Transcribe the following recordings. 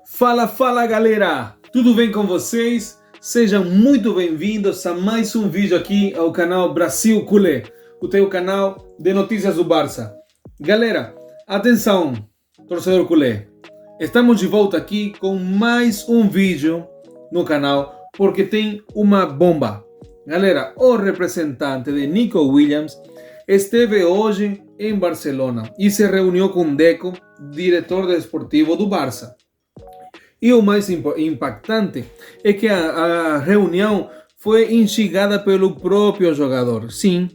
Fala, fala galera! Tudo bem com vocês? Sejam muito bem-vindos a mais um vídeo aqui ao canal Brasil Culé, o teu canal de notícias do Barça. Galera, atenção, torcedor culé, estamos de volta aqui com mais um vídeo no canal porque tem uma bomba. Galera, o representante de Nico Williams esteve hoje em Barcelona e se reuniu com Deco, diretor desportivo do Barça. E o mais impactante é que a reunião foi instigada pelo próprio jogador. Sim,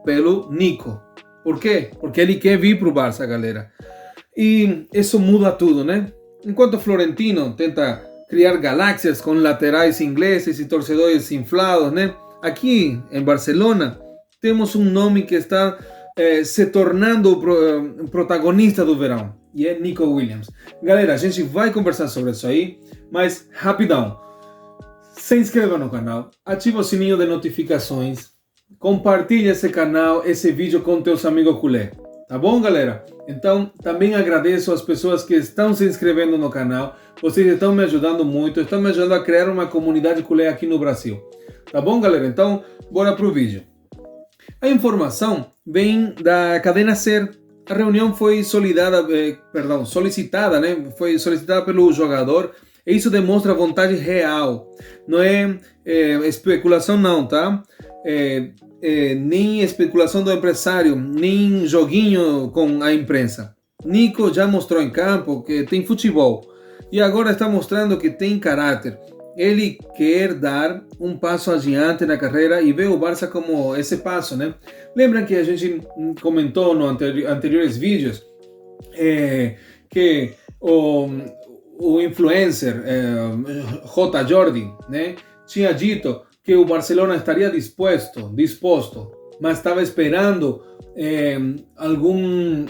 pelo Nico. Por quê? Porque ele quer vir para o Barça, galera. E isso muda tudo, né? Enquanto Florentino tenta criar galáxias com laterais ingleses e torcedores inflados, né? Aqui em Barcelona temos um nome que está se tornando o protagonista do verão. E é Nico Williams. Galera, a gente vai conversar sobre isso aí, mas rapidão. Se inscreva no canal, ativa o sininho de notificações, compartilha esse canal, esse vídeo com teus amigos culé. Tá bom, galera? Então, também agradeço às pessoas que estão se inscrevendo no canal. Vocês estão me ajudando muito, estão me ajudando a criar uma comunidade culé aqui no Brasil. Tá bom, galera? Então, bora pro vídeo. A informação vem da cadena SER. A reunião foi solicitada, né? Foi solicitada pelo jogador e isso demonstra vontade real. Não é especulação não, tá? Nem especulação do empresário, nem joguinho com a imprensa. Nico já mostrou em campo que tem futebol e agora está mostrando que tem caráter. Ele quer dar um passo adiante na carreira e vê o Barça como esse passo, né? Lembram que a gente comentou no anteriores vídeos que o influencer J. Jordi, né, tinha dito que o Barcelona estaria disposto, mas estava esperando algum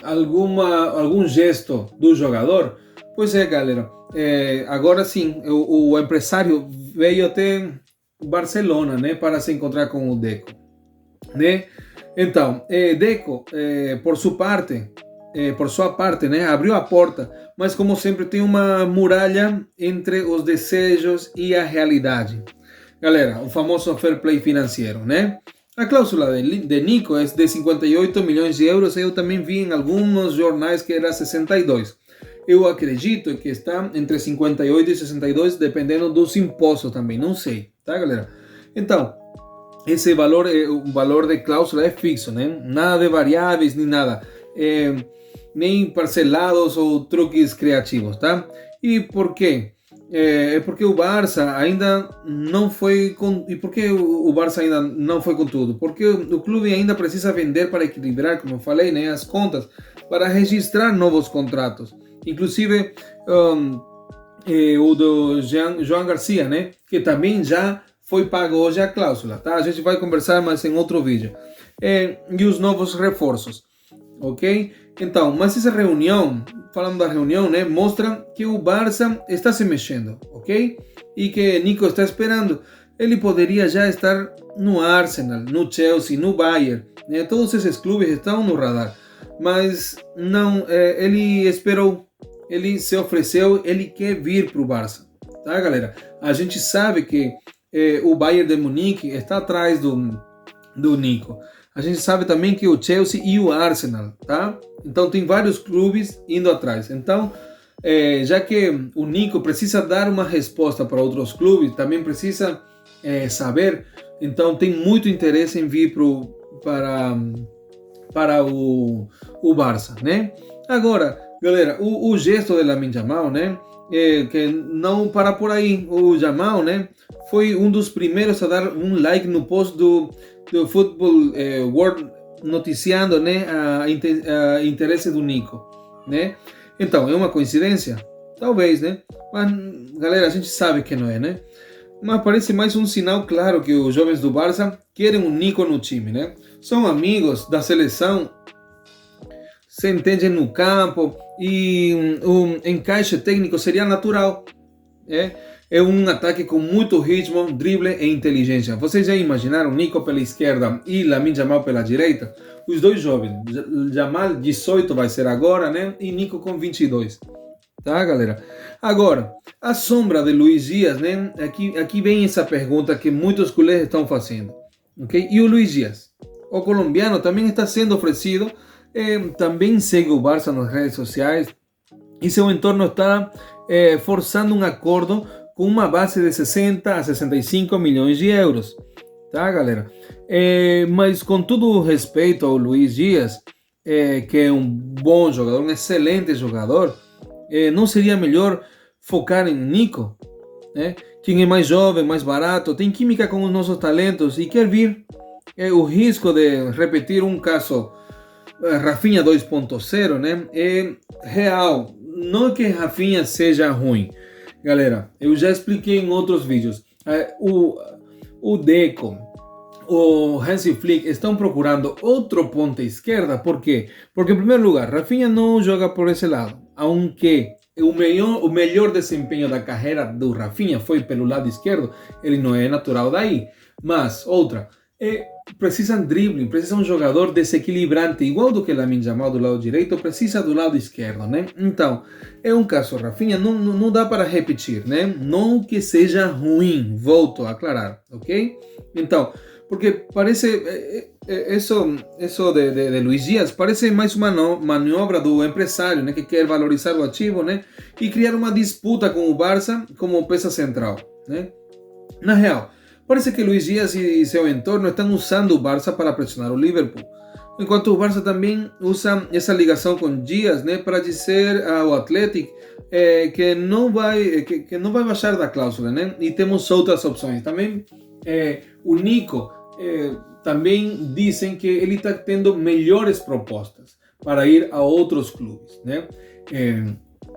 gesto do jogador. Pois é, galera. Agora sim, o empresário veio até Barcelona, né, para se encontrar com o Deco, né? Então, Deco, por sua parte, né, abriu a porta, mas como sempre tem uma muralha entre os desejos e a realidade. Galera, o famoso fair play financeiro, né? A cláusula de Nico é de 58 milhões de euros, eu também vi em alguns jornais que era 62. Eu acredito que está entre 58 e 62, dependendo dos impostos também, não sei, tá, galera? Então, esse valor, o valor de cláusula é fixo, né? Nada de variáveis, nem nada, nem parcelados ou truques criativos, tá? E por quê? É porque o Barça ainda não foi com... E por que o Barça ainda não foi com tudo? Porque o clube ainda precisa vender para equilibrar, como eu falei, né, as contas, para registrar novos contratos. Inclusive o do João Garcia, né? Que também já foi pago hoje a cláusula, tá? A gente vai conversar mais em outro vídeo. E os novos reforços, ok? Então, mas essa reunião, falando da reunião, né? Mostra que o Barça está se mexendo, ok? E que Nico está esperando. Ele poderia já estar no Arsenal, no Chelsea, no Bayern, né? Todos esses clubes estão no radar. Mas não, ele esperou. Ele se ofereceu, ele quer vir para o Barça, tá, galera? A gente sabe que o Bayern de Munique está atrás do Nico. A gente sabe também que o Chelsea e o Arsenal, tá? Então tem vários clubes indo atrás. Então, já que o Nico precisa dar uma resposta para outros clubes, também precisa saber. Então tem muito interesse em vir para o Barça, né? Agora, galera, o gesto de Lamine Yamal, né? Que não para por aí. O Yamal, né? Foi um dos primeiros a dar um like no post do Football World noticiando, né? A interesse do Nico, né? Então, é uma coincidência? Talvez, né? Mas, galera, a gente sabe que não é, né? Mas parece mais um sinal claro que os jovens do Barça querem um Nico no time, né? São amigos da seleção, se entendem no campo e um encaixe técnico seria natural. É um ataque com muito ritmo, drible e inteligência. Vocês já imaginaram Nico pela esquerda e Lamine Yamal pela direita? Os dois jovens, Yamal 18 vai ser agora, né? E Nico com 22. tá, galera? Agora, a sombra de Luiz Dias, né? Aqui vem essa pergunta que muitos culés estão fazendo, ok? E o Luiz Dias, o colombiano, também está sendo oferecido, também segue o Barça nas redes sociais e seu entorno está forçando um acordo com uma base de 60 a 65 milhões de euros, tá, galera? Mas com todo o respeito ao Luiz Dias, que é um bom jogador, um excelente jogador, não seria melhor focar em Nico, né? Quem é mais jovem, mais barato, tem química com os nossos talentos e quer vir. O risco de repetir um caso Rafinha 2.0, né? É real. Não que Rafinha seja ruim, galera. Eu já expliquei em outros vídeos. O Deco, o Hansi Flick estão procurando outro ponta esquerda. ¿Por quê? Porque, em primeiro lugar, Rafinha não joga por esse lado. Aunque o melhor desempenho da carreira do Rafinha foi pelo lado esquerdo, ele não é natural daí. Mas, outra, precisam dribbling, precisa um jogador desequilibrante, igual do que Lamine Yamal do lado direito, precisa do lado esquerdo, né? Então, é um caso, Rafinha, não dá para repetir, né? Não que seja ruim, volto a aclarar, ok? Então, porque parece, isso de Luiz Dias parece mais uma manobra do empresário, né? Que quer valorizar o ativo, né? E criar uma disputa com o Barça como peça central, né? Na real, parece que Luiz Dias e seu entorno estão usando o Barça para pressionar o Liverpool, enquanto o Barça também usa essa ligação com Dias, né, para dizer ao Atlético que não vai baixar da cláusula, né? E temos outras opções também. O Nico também dizem que ele está tendo melhores propostas para ir a outros clubes, né?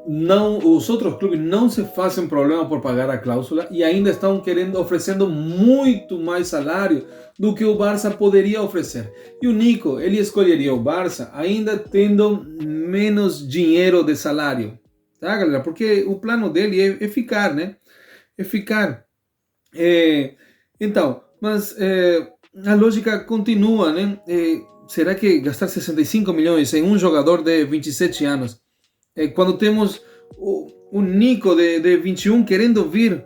Não, os outros clubes não se fazem problema por pagar a cláusula e ainda estão oferecendo muito mais salário do que o Barça poderia oferecer. E o Nico, ele escolheria o Barça ainda tendo menos dinheiro de salário, tá, galera? Porque o plano dele é ficar, né? É ficar. Então, mas a lógica continua, né? Será que gastar 65 milhões em um jogador de 27 anos, quando temos o Nico de 21 querendo vir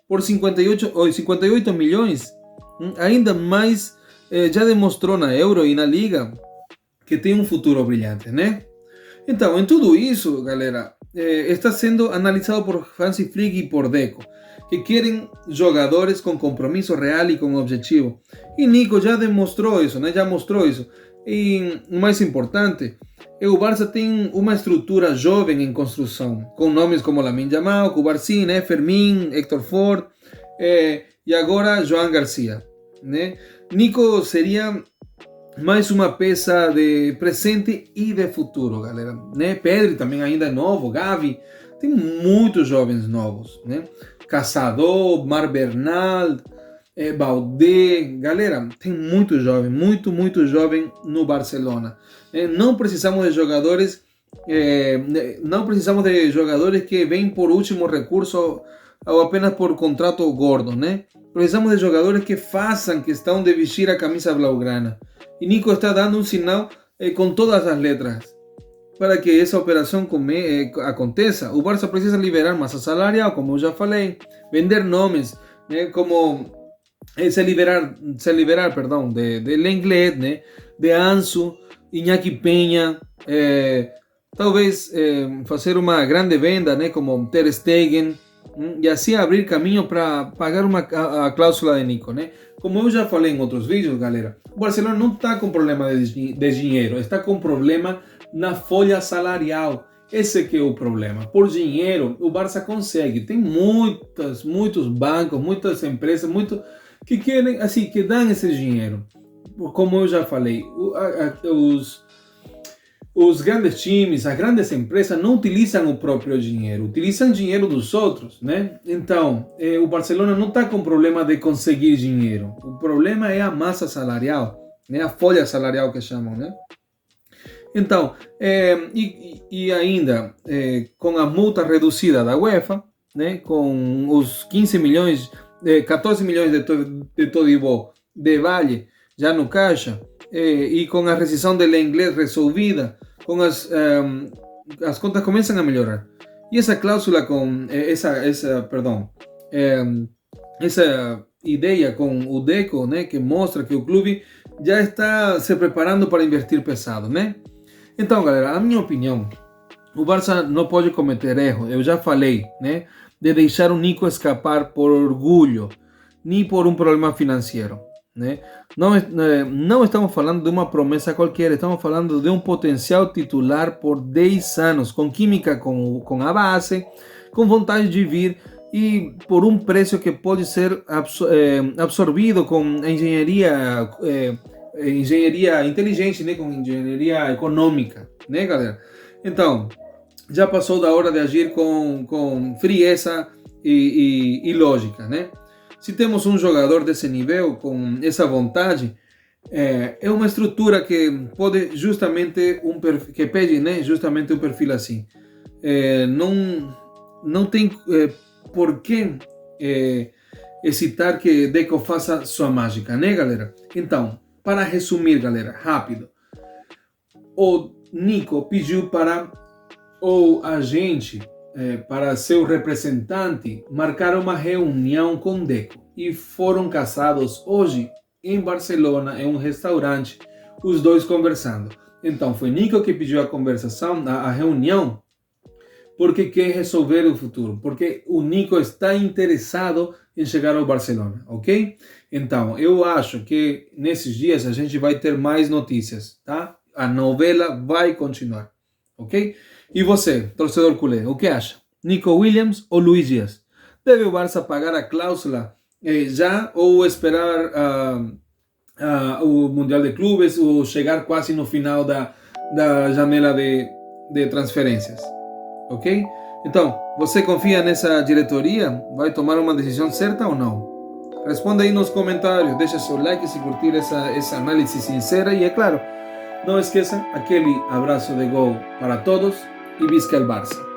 por 58 milhões, ainda mais já demonstrou na Euro e na Liga que tem um futuro brilhante, né? Então, em tudo isso, galera, está sendo analisado por Hansi Flick e por Deco, que querem jogadores com compromisso real e com objetivo. E Nico já demonstrou isso, né? Já mostrou isso. E o mais importante, o Barça tem uma estrutura jovem em construção, com nomes como Lamine Yamal, Cubarsí, né? Fermín, Héctor Ford e agora Joan Garcia, né? Nico seria mais uma peça de presente e de futuro, galera, né? Pedri também ainda é novo, Gavi, tem muitos jovens novos, né? Caçador, Mar Bernal, Baldé, galera, tem muito jovem, muito jovem no Barcelona. Não precisamos de jogadores, que vêm por último recurso ou apenas por contrato gordo, né? Precisamos de jogadores que façam questão de vestir a camisa blaugrana. E Nico está dando um sinal com todas as letras. Para que essa operação aconteça, o Barça precisa liberar massa salarial, como eu já falei, vender nomes, né, como se liberar de Lenglet, né, de Ansu, Iñaki Peña, talvez fazer uma grande venda, né, como Ter Stegen, e assim abrir caminho para pagar a cláusula de Nico, né? Como eu já falei em outros vídeos, galera, o Barcelona não está com problema de dinheiro, está com problema na folha salarial. Esse que é o problema. Por dinheiro, o Barça consegue. Tem muitos bancos, muitas empresas, que querem, assim, que dão esse dinheiro. Como eu já falei, os grandes times, as grandes empresas não utilizam o próprio dinheiro, utilizam dinheiro dos outros, né? Então, o Barcelona não está com problema de conseguir dinheiro. O problema é a massa salarial, né? A folha salarial que chamam, né? Então, e ainda com a multa reduzida da UEFA, né? Com os 14 milhões de Todibo de Valle já no caixa, e com a rescisão de Lenglet resolvida, as contas começam a melhorar. E essa cláusula com essa ideia com o Deco, né, que mostra que o clube já está se preparando para investir pesado, né? Então, galera, a minha opinião, o Barça não pode cometer erro. Eu já falei, né, de deixar o Nico escapar por orgulho, nem por um problema financeiro, né? Não estamos falando de uma promessa qualquer, estamos falando de um potencial titular por 10 anos, com química com a base, com vontade de vir e por um preço que pode ser absorvido com a engenharia inteligente, né? Com engenharia econômica, né, galera? Então, já passou da hora de agir com frieza e lógica, né? Se temos um jogador desse nível, com essa vontade, é uma estrutura que pode justamente que pede, né, justamente um perfil assim. Não tem por que excitar que Deco faça sua mágica, né, galera? Então, para resumir, galera, rápido, o Nico pediu para o agente, para seu representante, marcar uma reunião com Deco e foram casados hoje em Barcelona, em um restaurante, os dois conversando. Então foi Nico que pediu a conversação, a reunião, porque quer resolver o futuro, porque o Nico está interessado em chegar ao Barcelona, ok? Então eu acho que nesses dias a gente vai ter mais notícias, tá? A novela vai continuar, ok? E você, torcedor culé, o que acha? Nico Williams ou Luis Diaz? Deve o Barça pagar a cláusula já ou esperar o Mundial de Clubes ou chegar quase no final da janela de transferências? Ok? Então, você confia nessa diretoria? Vai tomar uma decisão certa ou não? Responda aí nos comentários, deixa seu like se curtir essa análise sincera e, é claro, não esqueça aquele abraço de gol para todos e visca el Barça.